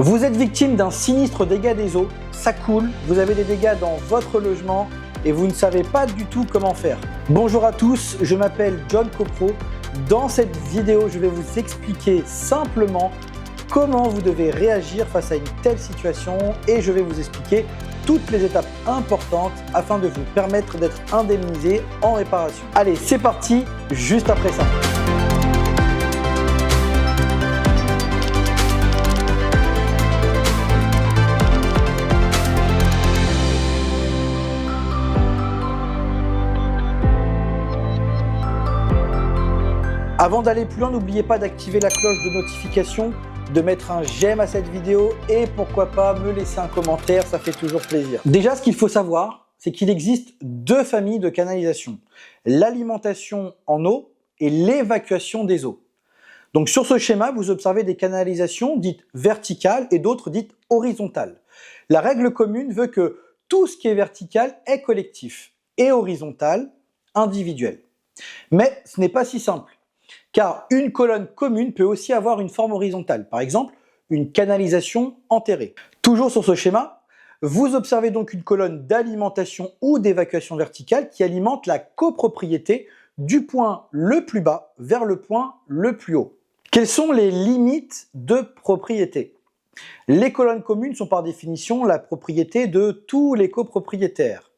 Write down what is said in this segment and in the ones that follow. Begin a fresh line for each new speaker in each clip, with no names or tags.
Vous êtes victime d'un sinistre dégât des eaux, ça coule, vous avez des dégâts dans votre logement et vous ne savez pas du tout comment faire. Bonjour à tous, je m'appelle John Copro. Dans cette vidéo, je vais vous expliquer simplement comment vous devez réagir face à une telle situation et je vais vous expliquer toutes les étapes importantes afin de vous permettre d'être indemnisé en réparation. Allez, c'est parti, juste après ça. Avant d'aller plus loin, n'oubliez pas d'activer la cloche de notification, de mettre un j'aime à cette vidéo et pourquoi pas me laisser un commentaire, ça fait toujours plaisir. Déjà, ce qu'il faut savoir, c'est qu'il existe deux familles de canalisation. L'alimentation en eau et l'évacuation des eaux. Donc sur ce schéma, vous observez des canalisations dites verticales et d'autres dites horizontales. La règle commune veut que tout ce qui est vertical est collectif et horizontal, individuel. Mais ce n'est pas si simple. Car une colonne commune peut aussi avoir une forme horizontale, par exemple une canalisation enterrée. Toujours sur ce schéma, vous observez donc une colonne d'alimentation ou d'évacuation verticale qui alimente la copropriété du point le plus bas vers le point le plus haut. Quelles sont les limites de propriété? Les colonnes communes sont par définition la propriété de tous les copropriétaires.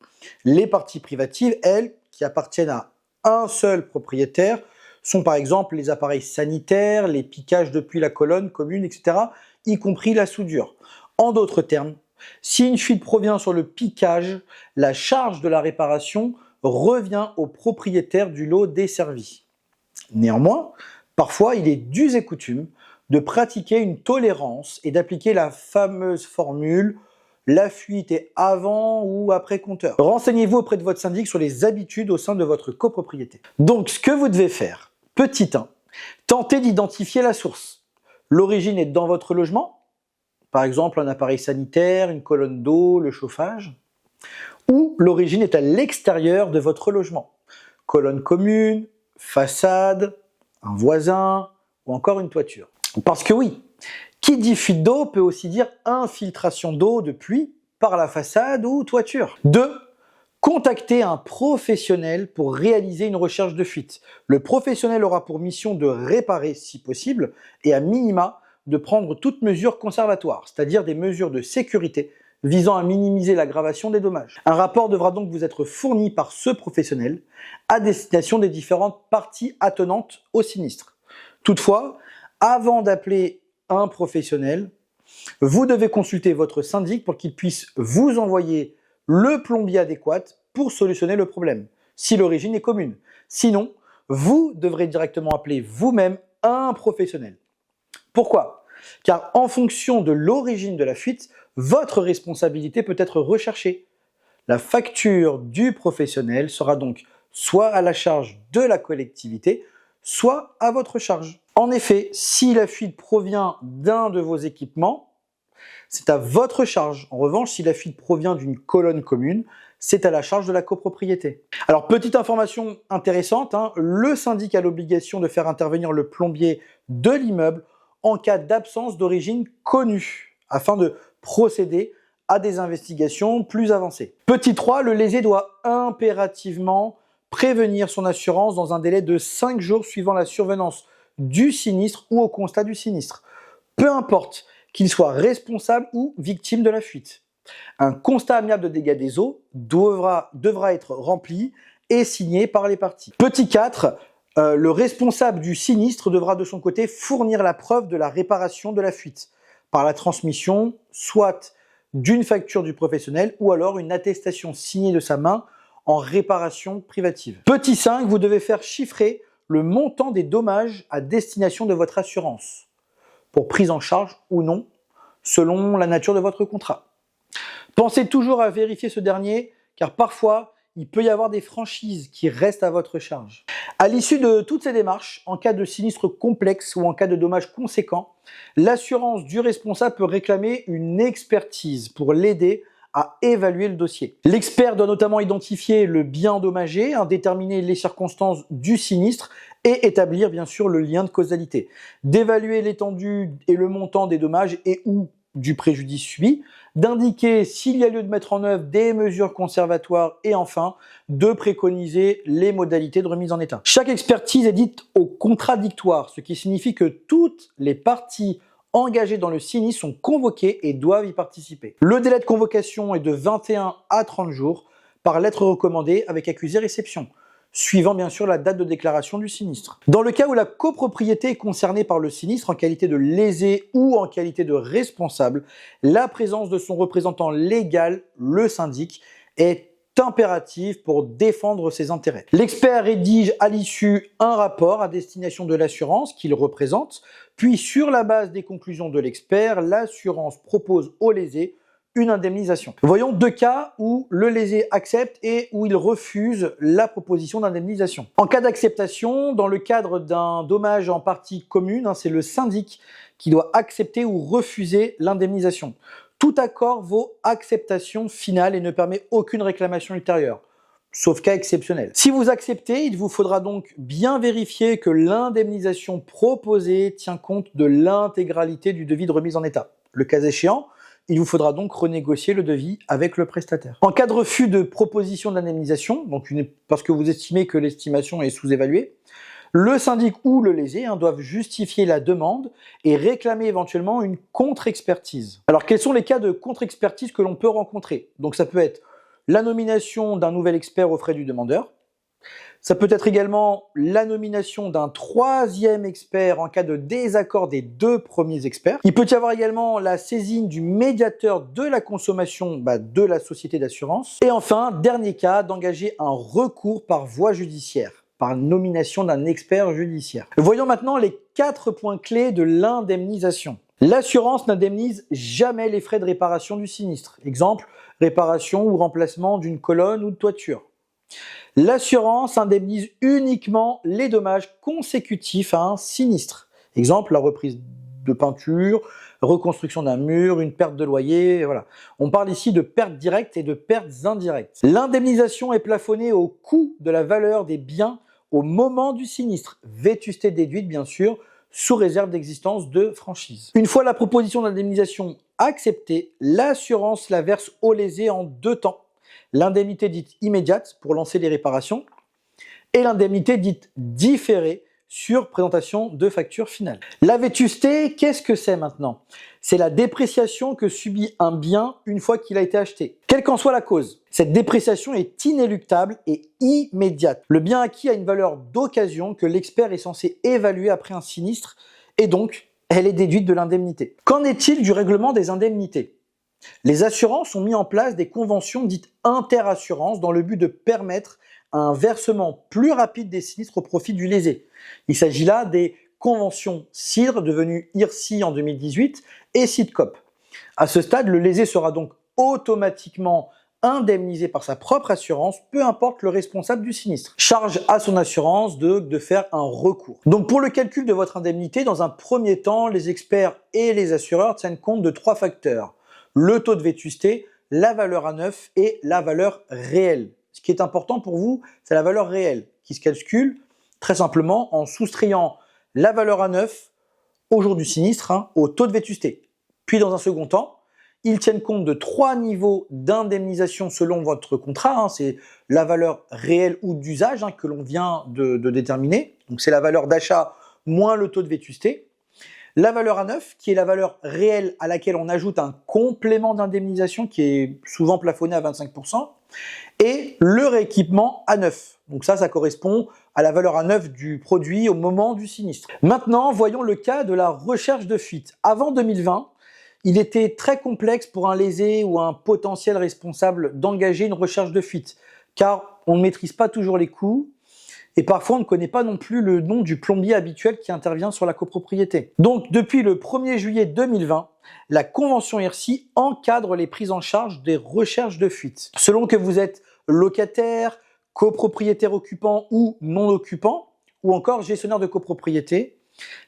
Les parties privatives, elles, qui appartiennent à un seul propriétaire, sont par exemple les appareils sanitaires, les piquages depuis la colonne commune, etc., y compris la soudure. En d'autres termes, si une fuite provient sur le piquage, la charge de la réparation revient au propriétaire du lot desservi. Néanmoins, parfois il est d'use et coutume de pratiquer une tolérance et d'appliquer la fameuse formule « la fuite est avant ou après compteur ». Renseignez-vous auprès de votre syndic sur les habitudes au sein de votre copropriété. Donc ce que vous devez faire, petit 1, tentez d'identifier la source. L'origine est dans votre logement, par exemple un appareil sanitaire, une colonne d'eau, le chauffage, ou l'origine est à l'extérieur de votre logement, colonne commune, façade, un voisin ou encore une toiture. Parce que oui, qui dit fuite d'eau peut aussi dire infiltration d'eau de pluie par la façade ou toiture. 2. Contactez un professionnel pour réaliser une recherche de fuite. Le professionnel aura pour mission de réparer si possible et à minima de prendre toute mesure conservatoire, c'est-à-dire des mesures de sécurité visant à minimiser l'aggravation des dommages. Un rapport devra donc vous être fourni par ce professionnel à destination des différentes parties attenantes au sinistre. Toutefois, avant d'appeler un professionnel, vous devez consulter votre syndic pour qu'il puisse vous envoyer le plombier adéquat pour solutionner le problème, si l'origine est commune. Sinon, vous devrez directement appeler vous-même un professionnel. Pourquoi? Car en fonction de l'origine de la fuite, votre responsabilité peut être recherchée. La facture du professionnel sera donc soit à la charge de la collectivité, soit à votre charge. En effet, si la fuite provient d'un de vos équipements, c'est à votre charge. En revanche, si la fuite provient d'une colonne commune, c'est à la charge de la copropriété. Alors, petite information intéressante, le syndic a l'obligation de faire intervenir le plombier de l'immeuble en cas d'absence d'origine connue, afin de procéder à des investigations plus avancées. Petit 3, le lésé doit impérativement prévenir son assurance dans un délai de 5 jours suivant la survenance du sinistre ou au constat du sinistre. Peu importe qu'il soit responsable ou victime de la fuite. Un constat amiable de dégâts des eaux devra être rempli et signé par les parties. Petit 4, le responsable du sinistre devra de son côté fournir la preuve de la réparation de la fuite par la transmission soit d'une facture du professionnel ou alors une attestation signée de sa main en réparation privative. Petit 5, vous devez faire chiffrer le montant des dommages à destination de votre assurance pour prise en charge ou non, selon la nature de votre contrat. Pensez toujours à vérifier ce dernier, car parfois, il peut y avoir des franchises qui restent à votre charge. À l'issue de toutes ces démarches, en cas de sinistre complexe ou en cas de dommages conséquents, l'assurance du responsable peut réclamer une expertise pour l'aider à évaluer le dossier. L'expert doit notamment identifier le bien endommagé, déterminer les circonstances du sinistre et établir bien sûr le lien de causalité, d'évaluer l'étendue et le montant des dommages et ou du préjudice subi, d'indiquer s'il y a lieu de mettre en œuvre des mesures conservatoires et enfin de préconiser les modalités de remise en état. Chaque expertise est dite au contradictoire, ce qui signifie que toutes les parties engagées dans le sinistre sont convoquées et doivent y participer. Le délai de convocation est de 21 à 30 jours par lettre recommandée avec accusé réception, suivant bien sûr la date de déclaration du sinistre. Dans le cas où la copropriété est concernée par le sinistre en qualité de lésé ou en qualité de responsable, la présence de son représentant légal, le syndic, est impérative pour défendre ses intérêts. L'expert rédige à l'issue un rapport à destination de l'assurance qu'il représente, puis sur la base des conclusions de l'expert, l'assurance propose au lésé une indemnisation. Voyons deux cas où le lésé accepte et où il refuse la proposition d'indemnisation. En cas d'acceptation, dans le cadre d'un dommage en partie commune, c'est le syndic qui doit accepter ou refuser l'indemnisation. Tout accord vaut acceptation finale et ne permet aucune réclamation ultérieure, sauf cas exceptionnel. Si vous acceptez, il vous faudra donc bien vérifier que l'indemnisation proposée tient compte de l'intégralité du devis de remise en état. Le cas échéant, il vous faudra donc renégocier le devis avec le prestataire. En cas de refus de proposition d'indemnisation, parce que vous estimez que l'estimation est sous-évaluée, le syndic ou le lésé doivent justifier la demande et réclamer éventuellement une contre-expertise. Alors quels sont les cas de contre-expertise que l'on peut rencontrer? Donc ça peut être la nomination d'un nouvel expert aux frais du demandeur. Ça peut être également la nomination d'un troisième expert en cas de désaccord des deux premiers experts. Il peut y avoir également la saisine du médiateur de la consommation de la société d'assurance. Et enfin, dernier cas, d'engager un recours par voie judiciaire, par nomination d'un expert judiciaire. Voyons maintenant les 4 points clés de l'indemnisation. L'assurance n'indemnise jamais les frais de réparation du sinistre. Exemple, réparation ou remplacement d'une colonne ou de toiture. L'assurance indemnise uniquement les dommages consécutifs à un sinistre. Exemple, la reprise de peinture, reconstruction d'un mur, une perte de loyer, voilà. On parle ici de pertes directes et de pertes indirectes. L'indemnisation est plafonnée au coût de la valeur des biens au moment du sinistre, vétusté déduite bien sûr, sous réserve d'existence de franchise. Une fois la proposition d'indemnisation acceptée, l'assurance la verse au lésé en 2 temps. L'indemnité dite immédiate pour lancer les réparations et l'indemnité dite différée sur présentation de facture finale. La vétusté, qu'est-ce que c'est maintenant? C'est la dépréciation que subit un bien une fois qu'il a été acheté, quelle qu'en soit la cause. Cette dépréciation est inéluctable et immédiate. Le bien acquis a une valeur d'occasion que l'expert est censé évaluer après un sinistre et donc elle est déduite de l'indemnité. Qu'en est-il du règlement des indemnités? Les assurances ont mis en place des conventions dites interassurances dans le but de permettre un versement plus rapide des sinistres au profit du lésé. Il s'agit là des conventions CIDR devenues IRSI en 2018 et CIDCOP. À ce stade, le lésé sera donc automatiquement indemnisé par sa propre assurance, peu importe le responsable du sinistre. Charge à son assurance de faire un recours. Donc pour le calcul de votre indemnité, dans un premier temps, les experts et les assureurs tiennent compte de 3 facteurs. Le taux de vétusté, la valeur à neuf et la valeur réelle. Ce qui est important pour vous, c'est la valeur réelle qui se calcule très simplement en soustrayant la valeur à neuf au jour du sinistre au taux de vétusté. Puis dans un second temps, ils tiennent compte de 3 niveaux d'indemnisation selon votre contrat. C'est la valeur réelle ou d'usage que l'on vient de déterminer. Donc c'est la valeur d'achat moins le taux de vétusté. La valeur à neuf, qui est la valeur réelle à laquelle on ajoute un complément d'indemnisation qui est souvent plafonné à 25%, et le rééquipement à neuf. Donc ça correspond à la valeur à neuf du produit au moment du sinistre. Maintenant, voyons le cas de la recherche de fuite. Avant 2020, il était très complexe pour un lésé ou un potentiel responsable d'engager une recherche de fuite, car on ne maîtrise pas toujours les coûts, et parfois on ne connaît pas non plus le nom du plombier habituel qui intervient sur la copropriété. Donc depuis le 1er juillet 2020, la convention IRSI encadre les prises en charge des recherches de fuite. Selon que vous êtes locataire, copropriétaire occupant ou non occupant, ou encore gestionnaire de copropriété,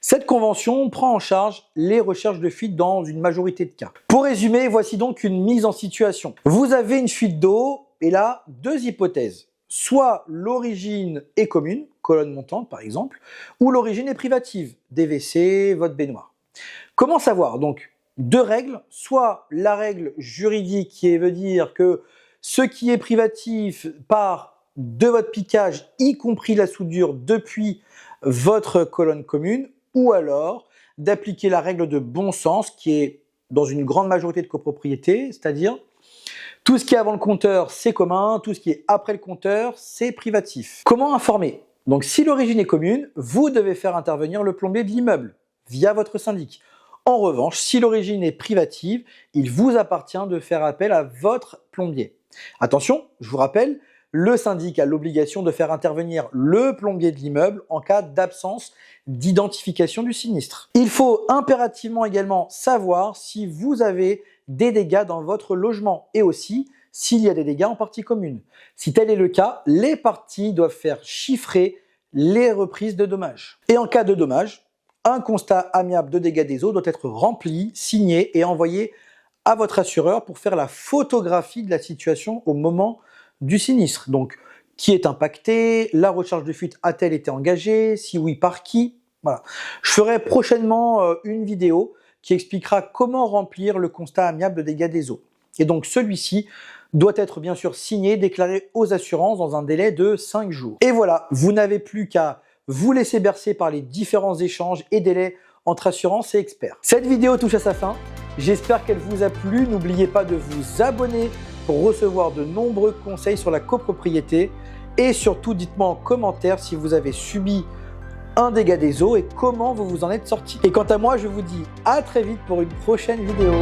cette convention prend en charge les recherches de fuite dans une majorité de cas. Pour résumer, voici donc une mise en situation. Vous avez une fuite d'eau et là, 2 hypothèses. Soit l'origine est commune, colonne montante par exemple, ou l'origine est privative, des WC, votre baignoire. Comment savoir? Donc, deux règles, soit la règle juridique qui veut dire que ce qui est privatif part de votre piquage, y compris la soudure depuis votre colonne commune, ou alors d'appliquer la règle de bon sens qui est dans une grande majorité de copropriétés, c'est-à-dire tout ce qui est avant le compteur, c'est commun, tout ce qui est après le compteur, c'est privatif. Comment informer? Donc si l'origine est commune, vous devez faire intervenir le plombier de l'immeuble via votre syndic. En revanche, si l'origine est privative, il vous appartient de faire appel à votre plombier. Attention, je vous rappelle, le syndic a l'obligation de faire intervenir le plombier de l'immeuble en cas d'absence d'identification du sinistre. Il faut impérativement également savoir si vous avez des dégâts dans votre logement et aussi s'il y a des dégâts en partie commune. Si tel est le cas, les parties doivent faire chiffrer les reprises de dommages. Et en cas de dommage, un constat amiable de dégâts des eaux doit être rempli, signé et envoyé à votre assureur pour faire la photographie de la situation au moment du sinistre. Donc, qui est impacté, la recharge de fuite a-t-elle été engagée, si oui, par qui? Voilà. Je ferai prochainement une vidéo qui expliquera comment remplir le constat amiable de dégâts des eaux. Et donc, celui-ci doit être bien sûr signé, déclaré aux assurances dans un délai de 5 jours. Et voilà, vous n'avez plus qu'à vous laisser bercer par les différents échanges et délais entre assurances et experts. Cette vidéo touche à sa fin. J'espère qu'elle vous a plu. N'oubliez pas de vous abonner pour recevoir de nombreux conseils sur la copropriété. Et surtout, dites-moi en commentaire si vous avez subi un dégât des eaux et comment vous vous en êtes sorti. Et quant à moi, je vous dis à très vite pour une prochaine vidéo.